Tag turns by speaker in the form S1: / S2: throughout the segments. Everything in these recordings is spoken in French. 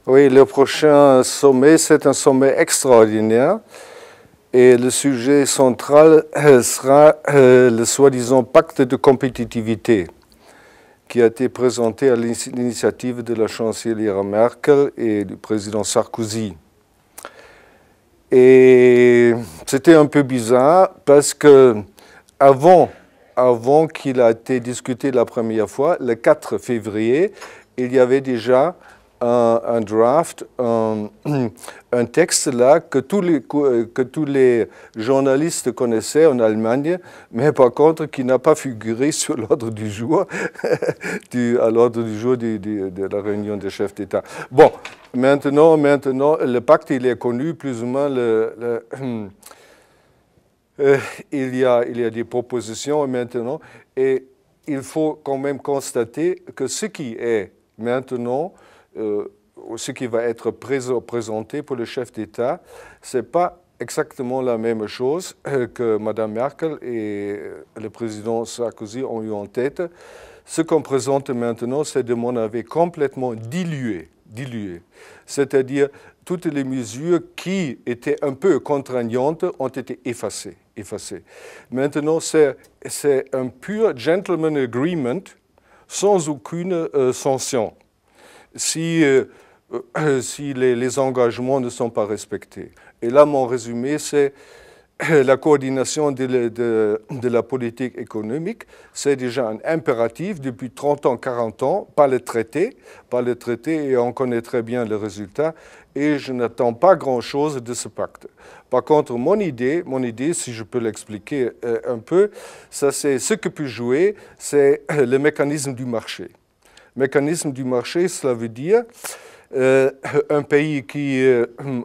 S1: Oui, le prochain sommet, c'est un sommet extraordinaire et le sujet central sera le soi-disant pacte de compétitivité qui a été présenté à l'initiative de la chancelière Merkel et du président Sarkozy. Et c'était un peu bizarre parce que avant qu'il ait été discuté la première fois, le 4 février, il y avait déjà un draft, un texte là que tous les journalistes connaissaient en Allemagne, mais par contre qui n'a pas figuré sur l'ordre du jour, à l'ordre du jour de la réunion des chefs d'État. Bon, maintenant, le pacte, il est connu, plus ou moins, il y a des propositions maintenant, et il faut quand même constater que ce qui est maintenant, ce qui va être présenté pour le chef d'État, ce n'est pas exactement la même chose que Mme Merkel et le président Sarkozy ont eu en tête. Ce qu'on présente maintenant, c'est de mon avis complètement dilué. C'est-à-dire toutes les mesures qui étaient un peu contraignantes ont été effacées. Maintenant, c'est un pur gentleman agreement sans aucune sanction si les engagements ne sont pas respectés. Et là, mon résumé, c'est la coordination de la politique économique, c'est déjà un impératif depuis 30 ans, 40 ans, par le traité, et on connaît très bien le résultat, et je n'attends pas grand-chose de ce pacte. Par contre, mon idée, si je peux l'expliquer un peu, ça c'est ce que peut jouer, c'est le mécanisme du marché. Mécanisme du marché, cela veut dire un pays qui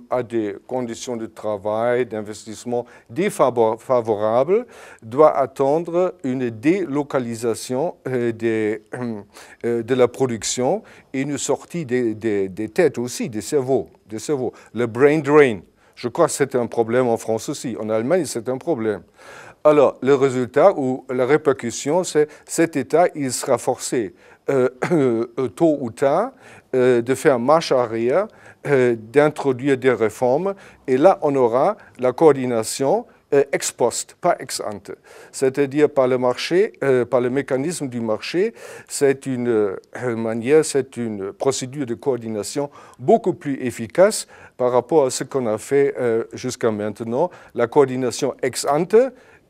S1: a des conditions de travail, d'investissement défavorables, doit attendre une délocalisation de la production et une sortie des têtes aussi, des cerveaux. Le brain drain. Je crois que c'est un problème en France aussi. En Allemagne, c'est un problème. Alors, le résultat ou la répercussion, c'est cet État, il sera forcé tôt ou tard de faire marche arrière, d'introduire des réformes, et là, on aura la coordination ex post, pas ex ante. C'est-à-dire par le marché, par le mécanisme du marché, c'est une procédure de coordination beaucoup plus efficace par rapport à ce qu'on a fait jusqu'à maintenant, la coordination ex ante,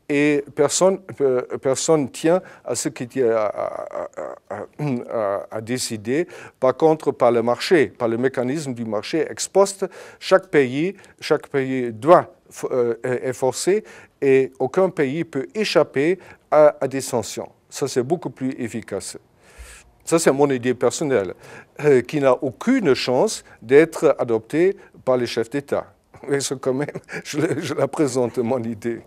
S1: et personne tient à ce qui a décidé. Par contre, par le marché, par le mécanisme du marché ex post, chaque pays doit est forcé et aucun pays peut échapper à des sanctions. Ça, c'est beaucoup plus efficace. Ça, c'est mon idée personnelle, qui n'a aucune chance d'être adoptée par les chefs d'État. Mais quand même, je la présente, mon idée.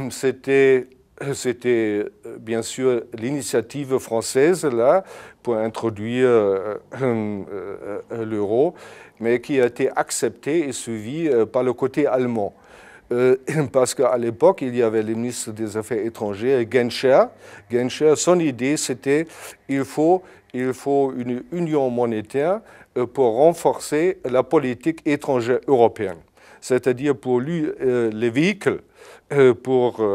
S1: C'était bien sûr l'initiative française là pour introduire l'euro, mais qui a été acceptée et suivie par le côté allemand. Parce qu'à l'époque, il y avait le ministre des Affaires étrangères, Genscher. Son idée, c'était il faut une union monétaire pour renforcer la politique étrangère européenne. C'est-à-dire pour lui, les véhicules pour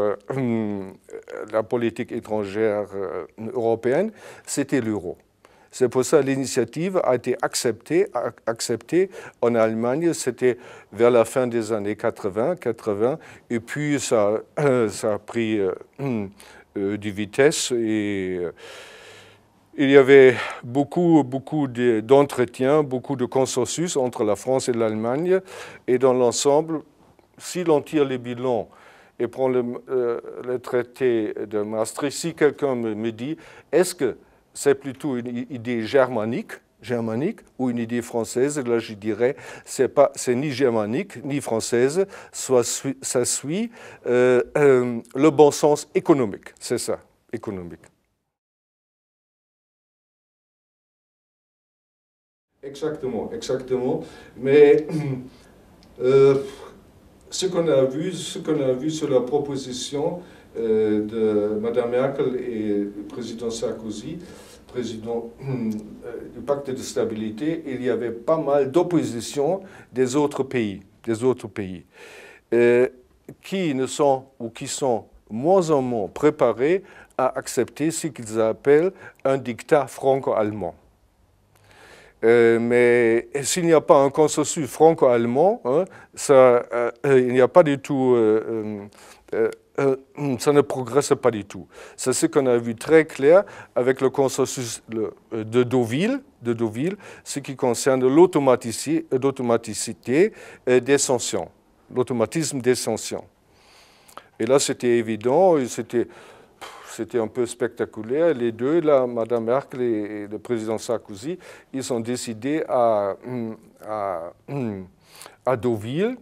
S1: la politique étrangère européenne, c'était l'euro. C'est pour ça que l'initiative a été acceptée en Allemagne, c'était vers la fin des années 80, et puis ça a pris de vitesse et il y avait beaucoup d'entretiens, beaucoup de consensus entre la France et l'Allemagne, et dans l'ensemble, si l'on tire les bilans et prend le traité de Maastricht, si quelqu'un me dit, est-ce que c'est plutôt une idée germanique ou une idée française, là je dirais, c'est ni germanique ni française, ça suit le bon sens économique, c'est ça, économique. Exactement. Mais ce qu'on a vu sur la proposition de Mme Merkel et du président Sarkozy, président du pacte de stabilité, il y avait pas mal d'opposition des autres pays, qui ne sont ou qui sont moins en moins préparés à accepter ce qu'ils appellent un diktat franco-allemand. Mais s'il n'y a pas un consensus franco-allemand, hein, il n'y a pas du tout, ça ne progresse pas du tout. C'est ce qu'on a vu très clair avec le consensus de Deauville, ce qui concerne l'automaticité des sanctions, l'automatisme des sanctions. Et là, c'était évident, c'était un peu spectaculaire. Les deux, là, Mme Merkel et le président Sarkozy, ils ont décidé à Deauville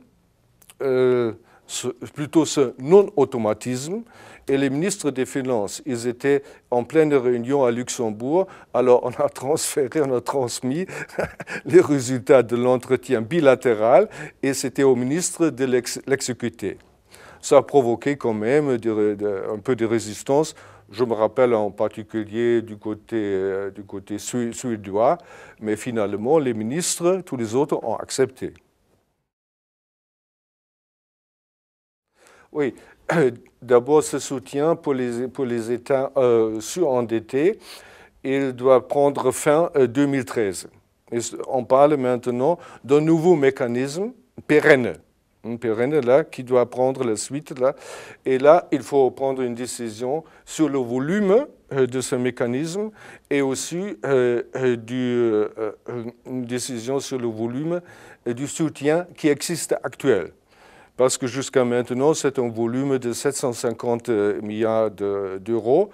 S1: plutôt ce non-automatisme. Et les ministres des Finances, ils étaient en pleine réunion à Luxembourg. Alors on a transmis les résultats de l'entretien bilatéral et c'était au ministre de l'exécuter. Ça a provoqué quand même un peu de résistance. Je me rappelle en particulier du côté suédois, mais finalement, les ministres, tous les autres, ont accepté. Oui, d'abord, ce soutien pour les États surendettés, il doit prendre fin 2013. Et on parle maintenant d'un nouveau mécanisme pérenne là, qui doit prendre la suite. Là. Et là, il faut prendre une décision sur le volume de ce mécanisme et aussi une décision sur le volume du soutien qui existe actuel. Parce que jusqu'à maintenant, c'est un volume de 750 milliards d'euros,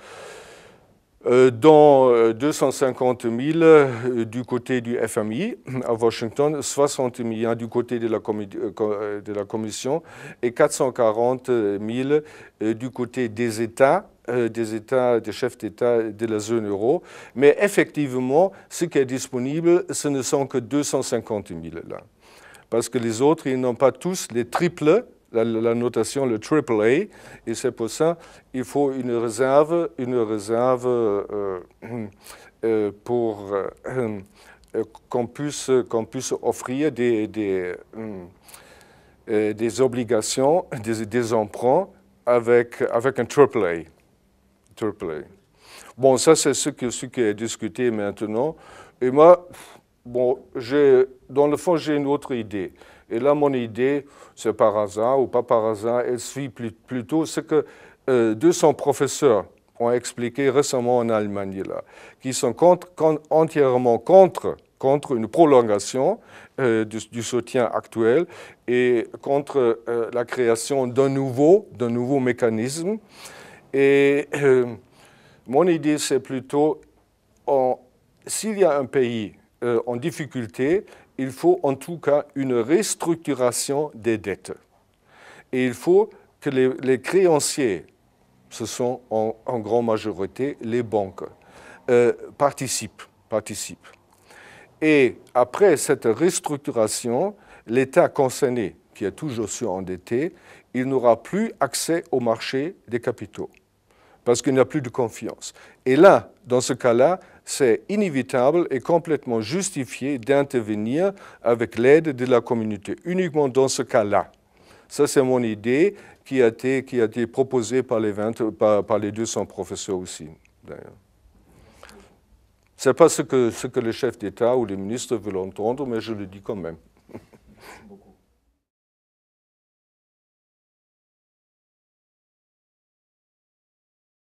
S1: dont 250 000 du côté du FMI à Washington, 60 milliards du côté de la Commission et 440 000 du côté des États, des chefs d'État de la zone euro. Mais effectivement, ce qui est disponible, ce ne sont que 250 000 là. Parce que les autres, ils n'ont pas tous les triples, la notation, le triple A, et c'est pour ça qu'il faut une réserve pour qu'on puisse offrir des obligations, des emprunts avec un triple A. Bon, ça c'est ce qui est discuté maintenant. Et moi, bon, dans le fond, j'ai une autre idée. Et là, mon idée, c'est par hasard ou pas par hasard, elle suit plutôt ce que 200 professeurs ont expliqué récemment en Allemagne, là, qui sont entièrement contre une prolongation du soutien actuel et contre la création d'un nouveau mécanisme. Et mon idée, c'est plutôt, s'il y a un pays en difficulté, il faut en tout cas une restructuration des dettes. Et il faut que les créanciers, ce sont en grande majorité les banques, participent. Et après cette restructuration, l'État concerné, qui est toujours surendetté, il n'aura plus accès au marché des capitaux, parce qu'il n'y a plus de confiance. Et là, dans ce cas-là, c'est inévitable et complètement justifié d'intervenir avec l'aide de la communauté, uniquement dans ce cas-là. Ça, c'est mon idée qui a été proposée par les 200 professeurs aussi, d'ailleurs. Ce n'est pas ce que le chef d'État ou les ministres veulent entendre, mais je le dis quand même. Merci beaucoup.